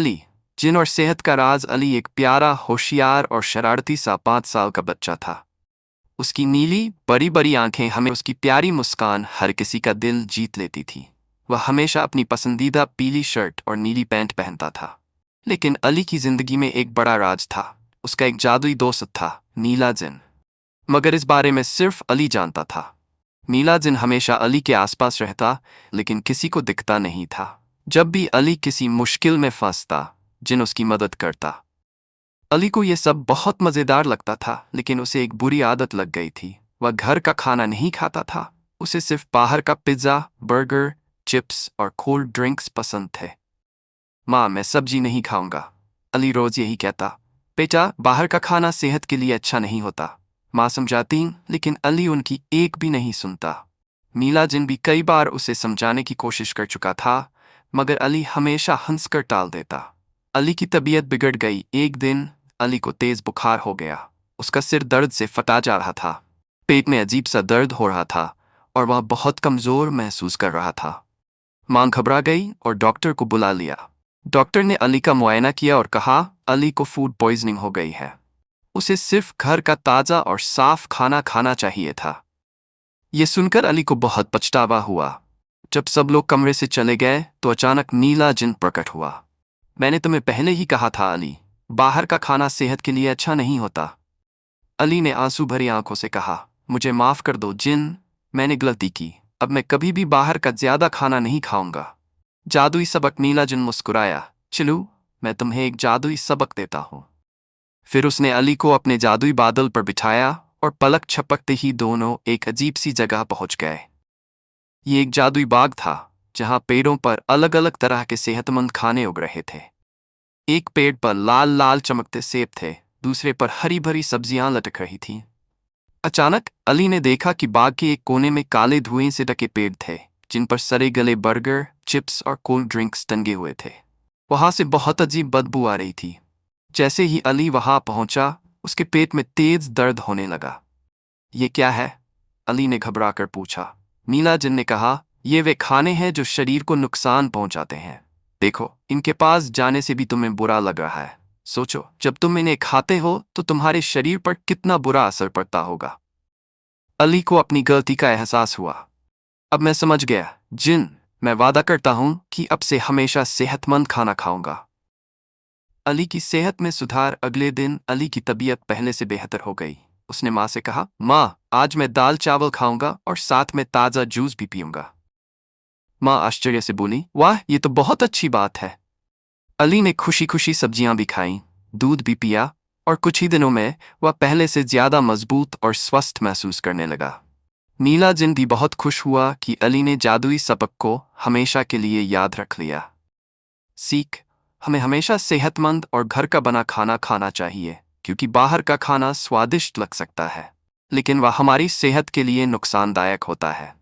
अली, जिन और सेहत का राज। अली एक प्यारा, होशियार और शरारती सा 5 साल का बच्चा था। उसकी नीली बड़ी बड़ी आंखें, हमें उसकी प्यारी मुस्कान हर किसी का दिल जीत लेती थी। वह हमेशा अपनी पसंदीदा पीली शर्ट और नीली पैंट पहनता था। लेकिन अली की जिंदगी में एक बड़ा राज था। उसका एक जादुई दोस्त था, नीला जिन। मगर इस बारे में सिर्फ अली जानता था। नीला जिन हमेशा अली के आसपास रहता, लेकिन किसी को दिखता नहीं था। जब भी अली किसी मुश्किल में फंसता, जिन उसकी मदद करता। अली को यह सब बहुत मज़ेदार लगता था, लेकिन उसे एक बुरी आदत लग गई थी। वह घर का खाना नहीं खाता था। उसे सिर्फ बाहर का पिज्ज़ा, बर्गर, चिप्स और कोल्ड ड्रिंक्स पसंद थे। माँ, मैं सब्जी नहीं खाऊंगा, अली रोज़ यही कहता। बेटा, बाहर का खाना सेहत के लिए अच्छा नहीं होता, माँ समझाती, लेकिन अली उनकी एक भी नहीं सुनता। नीला जिन भी कई बार उसे समझाने की कोशिश कर चुका था, मगर अली हमेशा हंसकर टाल देता। अली की तबीयत बिगड़ गई। एक दिन अली को तेज बुखार हो गया। उसका सिर दर्द से फटा जा रहा था। पेट में अजीब सा दर्द हो रहा था और वह बहुत कमज़ोर महसूस कर रहा था। मां घबरा गई और डॉक्टर को बुला लिया। डॉक्टर ने अली का मुआयना किया और कहा, अली को फूड पॉइजनिंग हो गई है। उसे सिर्फ घर का ताज़ा और साफ खाना खाना चाहिए था। यह सुनकर अली को बहुत पछतावा हुआ। जब सब लोग कमरे से चले गए तो अचानक नीला जिन प्रकट हुआ। मैंने तुम्हें पहले ही कहा था अली, बाहर का खाना सेहत के लिए अच्छा नहीं होता। अली ने आंसू भरी आंखों से कहा, मुझे माफ़ कर दो जिन, मैंने गलती की। अब मैं कभी भी बाहर का ज़्यादा खाना नहीं खाऊंगा। जादुई सबक। नीला जिन मुस्कुराया। चलो, मैं तुम्हें एक जादुई सबक देता हूँ। फिर उसने अली को अपने जादुई बादल पर बिठाया और पलक झपकते ही दोनों एक अजीब सी जगह पहुंच गए। ये एक जादुई बाग था, जहां पेड़ों पर अलग अलग तरह के सेहतमंद खाने उग रहे थे। एक पेड़ पर लाल लाल चमकते सेब थे, दूसरे पर हरी भरी सब्जियां लटक रही थीं। अचानक अली ने देखा कि बाग के एक कोने में काले धुएं से ढके पेड़ थे, जिन पर सड़े गले बर्गर, चिप्स और कोल्ड ड्रिंक्स टंगे हुए थे। वहां से बहुत अजीब बदबू आ रही थी। जैसे ही अली वहां पहुंचा, उसके पेट में तेज दर्द होने लगा। ये क्या है? अली ने घबराकर पूछा। नीला जिन ने कहा, ये वे खाने हैं जो शरीर को नुकसान पहुंचाते हैं। देखो, इनके पास जाने से भी तुम्हें बुरा लग रहा है। सोचो, जब तुम इन्हें खाते हो तो तुम्हारे शरीर पर कितना बुरा असर पड़ता होगा। अली को अपनी गलती का एहसास हुआ। अब मैं समझ गया जिन, मैं वादा करता हूं कि अब से हमेशा सेहतमंद खाना खाऊंगा। अली की सेहत में सुधार। अगले दिन अली की तबीयत पहले से बेहतर हो गई। उसने माँ से कहा, माँ, आज मैं दाल चावल खाऊंगा और साथ में ताज़ा जूस भी पीऊंगा। माँ आश्चर्य से बोली, वाह, ये तो बहुत अच्छी बात है। अली ने खुशी खुशी सब्जियां भी खाईं, दूध भी पिया और कुछ ही दिनों में वह पहले से ज्यादा मजबूत और स्वस्थ महसूस करने लगा। नीला जिन भी बहुत खुश हुआ कि अली ने जादुई सबक को हमेशा के लिए याद रख लिया। सीख, हमें हमेशा सेहतमंद और घर का बना खाना खाना चाहिए, क्योंकि बाहर का खाना स्वादिष्ट लग सकता है, लेकिन वह हमारी सेहत के लिए नुकसानदायक होता है।